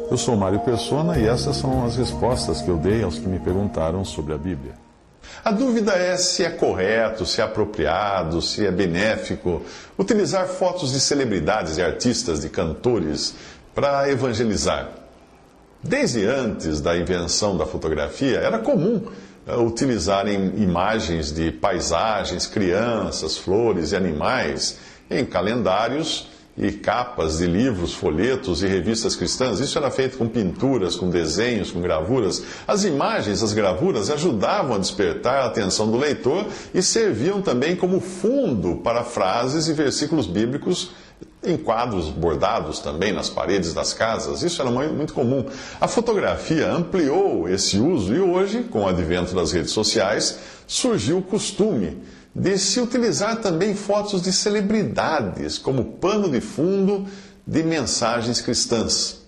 Eu sou Mário Persona e essas são as respostas que eu dei aos que me perguntaram sobre a Bíblia. A dúvida é se é correto, se é apropriado, se é benéfico utilizar fotos de celebridades, de artistas, de cantores para evangelizar. Desde antes da invenção da fotografia, era comum utilizarem imagens de paisagens, crianças, flores e animais em calendários e capas de livros, folhetos e revistas cristãs. Isso era feito com pinturas, com desenhos, com gravuras. As imagens, as gravuras ajudavam a despertar a atenção do leitor e serviam também como fundo para frases e versículos bíblicos em quadros bordados também nas paredes das casas. Isso era muito comum. A fotografia ampliou esse uso e hoje, com o advento das redes sociais, surgiu o costume de se utilizar também fotos de celebridades como pano de fundo de mensagens cristãs.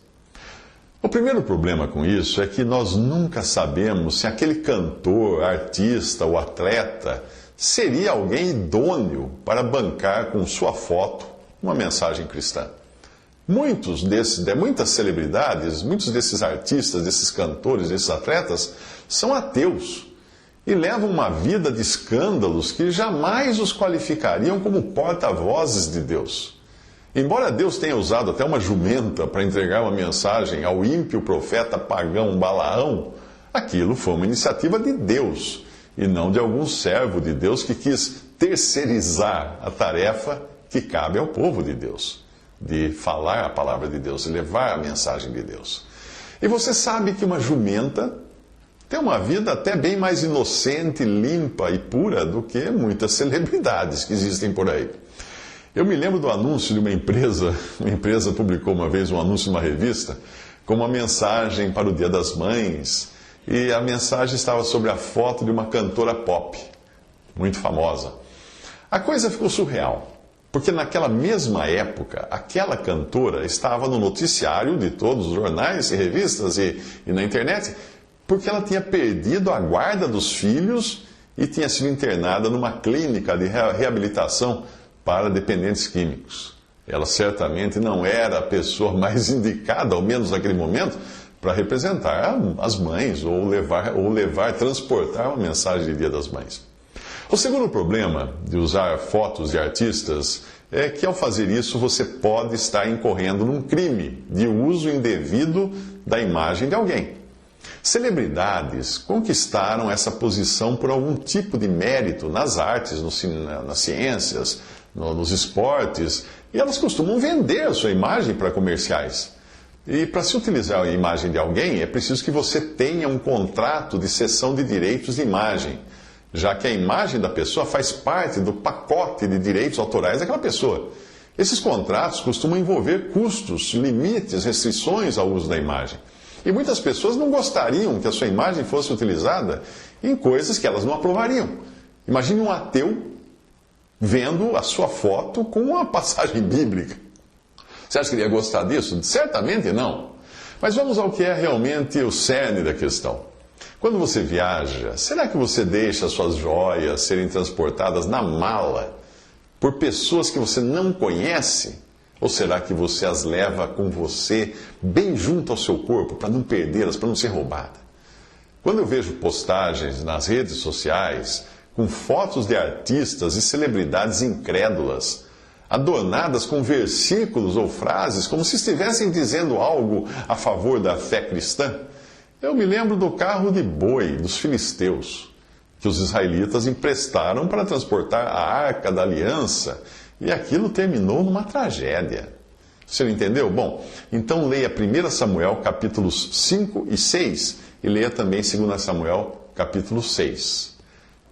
O primeiro problema com isso é que nós nunca sabemos se aquele cantor, artista ou atleta seria alguém idôneo para bancar com sua foto uma mensagem cristã. Muitas celebridades, muitos desses artistas, desses cantores, desses atletas, são ateus e levam uma vida de escândalos que jamais os qualificariam como porta-vozes de Deus. Embora Deus tenha usado até uma jumenta para entregar uma mensagem ao ímpio profeta pagão Balaão, aquilo foi uma iniciativa de Deus e não de algum servo de Deus que quis terceirizar a tarefa que cabe ao povo de Deus, de falar a palavra de Deus, de levar a mensagem de Deus. E você sabe que uma jumenta tem uma vida até bem mais inocente, limpa e pura do que muitas celebridades que existem por aí. Eu me lembro do anúncio de uma empresa publicou uma vez um anúncio numa revista com uma mensagem para o Dia das Mães, e a mensagem estava sobre a foto de uma cantora pop, muito famosa. A coisa ficou surreal, porque naquela mesma época, aquela cantora estava no noticiário de todos os jornais e revistas e na internet, porque ela tinha perdido a guarda dos filhos e tinha sido internada numa clínica de reabilitação para dependentes químicos. Ela certamente não era a pessoa mais indicada, ao menos naquele momento, para representar as mães ou transportar uma mensagem de Dia das Mães. O segundo problema de usar fotos de artistas é que, ao fazer isso, você pode estar incorrendo num crime de uso indevido da imagem de alguém. Celebridades conquistaram essa posição por algum tipo de mérito nas artes, nas ciências, nos esportes, e elas costumam vender a sua imagem para comerciais. E para se utilizar a imagem de alguém, é preciso que você tenha um contrato de cessão de direitos de imagem, já que a imagem da pessoa faz parte do pacote de direitos autorais daquela pessoa. Esses contratos costumam envolver custos, limites, restrições ao uso da imagem. E muitas pessoas não gostariam que a sua imagem fosse utilizada em coisas que elas não aprovariam. Imagine um ateu vendo a sua foto com uma passagem bíblica. Você acha que ele ia gostar disso? Certamente não. Mas vamos ao que é realmente o cerne da questão. Quando você viaja, será que você deixa suas joias serem transportadas na mala por pessoas que você não conhece? Ou será que você as leva com você bem junto ao seu corpo para não perdê-las, para não ser roubada? Quando eu vejo postagens nas redes sociais com fotos de artistas e celebridades incrédulas, adornadas com versículos ou frases como se estivessem dizendo algo a favor da fé cristã, eu me lembro do carro de boi dos filisteus, que os israelitas emprestaram para transportar a Arca da Aliança, e aquilo terminou numa tragédia. Você não entendeu? Bom, então leia 1 Samuel capítulos 5 e 6 e leia também 2 Samuel capítulo 6.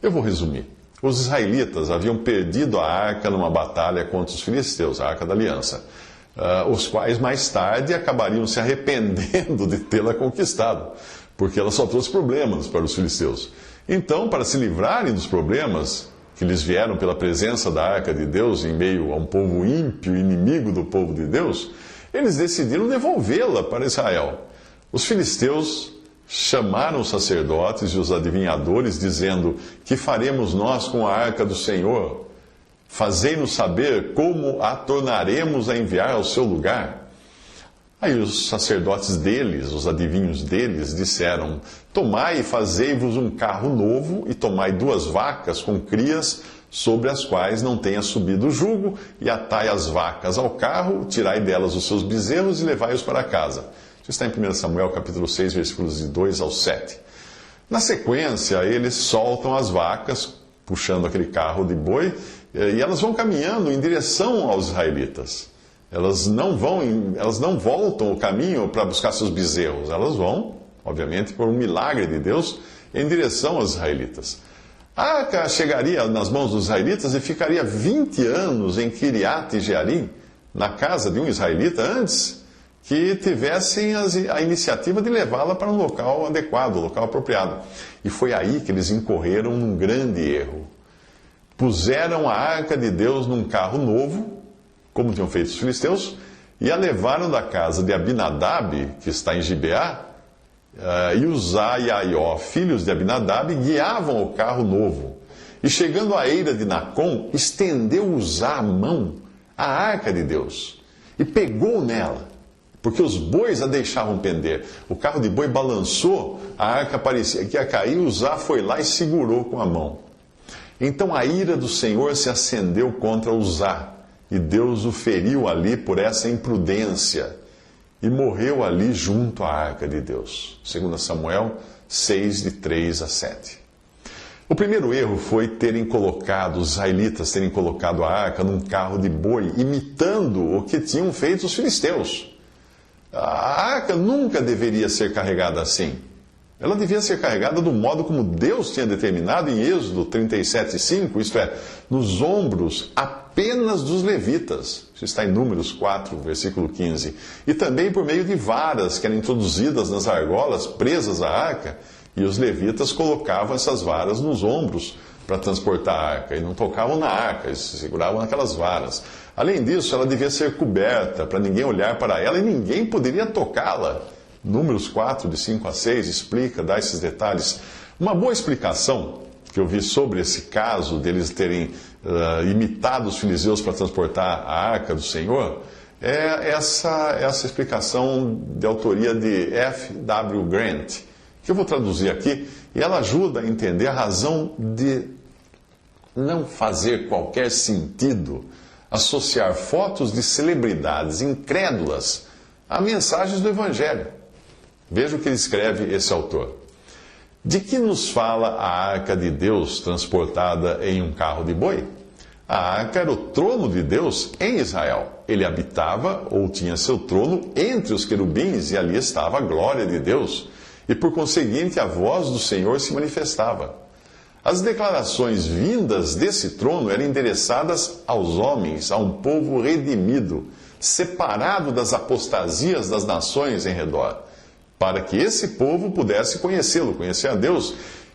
Eu vou resumir. Os israelitas haviam perdido a arca numa batalha contra os filisteus, a Arca da Aliança, os quais mais tarde acabariam se arrependendo de tê-la conquistado, porque ela só trouxe problemas para os filisteus. Então, para se livrarem dos problemas que lhes vieram pela presença da Arca de Deus em meio a um povo ímpio, inimigo do povo de Deus, eles decidiram devolvê-la para Israel. Os filisteus chamaram os sacerdotes e os adivinhadores, dizendo: que faremos nós com a Arca do Senhor? Fazei-nos saber como a tornaremos a enviar ao seu lugar. Aí os sacerdotes deles, os adivinhos deles, disseram: tomai e fazei-vos um carro novo, e tomai 2 vacas com crias, sobre as quais não tenha subido o jugo, e atai as vacas ao carro, tirai delas os seus bezerros e levai-os para casa. Isso está em 1 Samuel capítulo 6, versículos de 2 ao 7. Na sequência, eles soltam as vacas, puxando aquele carro de boi, e elas vão caminhando em direção aos israelitas. Elas não voltam o caminho para buscar seus bezerros. Elas vão, obviamente, por um milagre de Deus, em direção aos israelitas. A arca chegaria nas mãos dos israelitas e ficaria 20 anos em Kiriat Jearim, na casa de um israelita, antes que tivessem a iniciativa de levá-la para um local adequado, um local apropriado. E foi aí que eles incorreram num grande erro. Puseram a arca de Deus num carro novo, como tinham feito os filisteus, e a levaram da casa de Abinadab, que está em Gibeá, e Uzá e Aió, filhos de Abinadab, guiavam o carro novo. E chegando à eira de Nacon, estendeu Uzá a mão à arca de Deus, e pegou nela, porque os bois a deixavam pender. O carro de boi balançou, a arca parecia que ia cair, Uzá foi lá e segurou com a mão. Então a ira do Senhor se acendeu contra Uzá, e Deus o feriu ali por essa imprudência, e morreu ali junto à arca de Deus. 2 Samuel 6, de 3 a 7. O primeiro erro foi os israelitas terem colocado a arca num carro de boi, imitando o que tinham feito os filisteus. A arca nunca deveria ser carregada assim. Ela devia ser carregada do modo como Deus tinha determinado em Êxodo 37:5, isto é, nos ombros apenas dos levitas. Isso está em Números 4, versículo 15. E também por meio de varas que eram introduzidas nas argolas presas à arca, e os levitas colocavam essas varas nos ombros para transportar a arca, e não tocavam na arca, eles se seguravam naquelas varas. Além disso, ela devia ser coberta para ninguém olhar para ela e ninguém poderia tocá-la. Números 4, de 5 a 6, dá esses detalhes. Uma boa explicação que eu vi sobre esse caso deles terem imitado os filisteus para transportar a arca do Senhor é essa explicação de autoria de F.W. Grant, que eu vou traduzir aqui, e ela ajuda a entender a razão de não fazer qualquer sentido associar fotos de celebridades incrédulas a mensagens do Evangelho. Veja o que ele escreve, esse autor. De que nos fala a arca de Deus transportada em um carro de boi? A arca era o trono de Deus em Israel. Ele habitava ou tinha seu trono entre os querubins e ali estava a glória de Deus. E por conseguinte a voz do Senhor se manifestava. As declarações vindas desse trono eram endereçadas aos homens, a um povo redimido, separado das apostasias das nações em redor, para que esse povo pudesse conhecê-lo, conhecer a Deus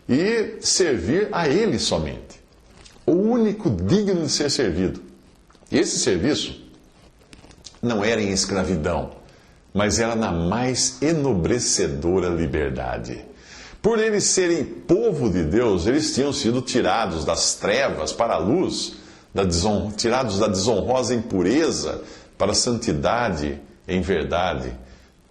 e servir a Ele somente. O único digno de ser servido. E esse serviço não era em escravidão, mas era na mais enobrecedora liberdade. Por eles serem povo de Deus, eles tinham sido tirados das trevas para a luz, tirados da desonrosa impureza para a santidade em verdade,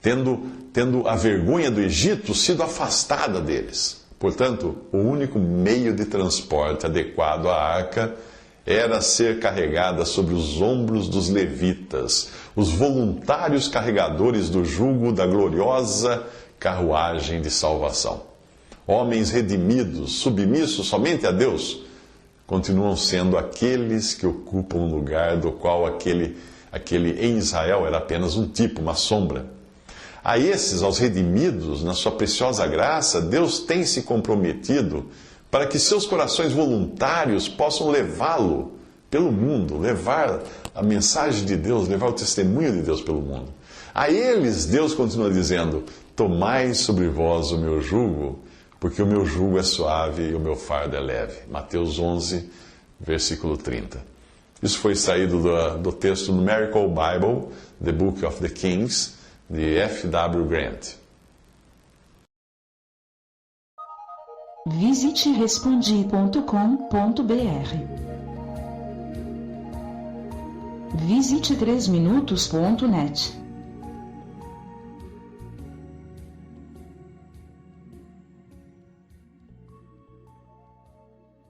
tendo a vergonha do Egito sido afastada deles. Portanto, o único meio de transporte adequado à arca era ser carregada sobre os ombros dos levitas, os voluntários carregadores do jugo da gloriosa carruagem de salvação. Homens redimidos, submissos somente a Deus, continuam sendo aqueles que ocupam um lugar do qual aquele em Israel era apenas um tipo, uma sombra. A esses, aos redimidos, na sua preciosa graça, Deus tem se comprometido para que seus corações voluntários possam levá-lo pelo mundo, levar a mensagem de Deus, levar o testemunho de Deus pelo mundo. A eles, Deus continua dizendo: tomai sobre vós o meu jugo, porque o meu jugo é suave e o meu fardo é leve. Mateus 11, versículo 30. Isso foi extraído do texto Numerical Bible, The Book of the Kings, de F.W. Grant. Visite respondi.com.br. Visite 3minutos.net.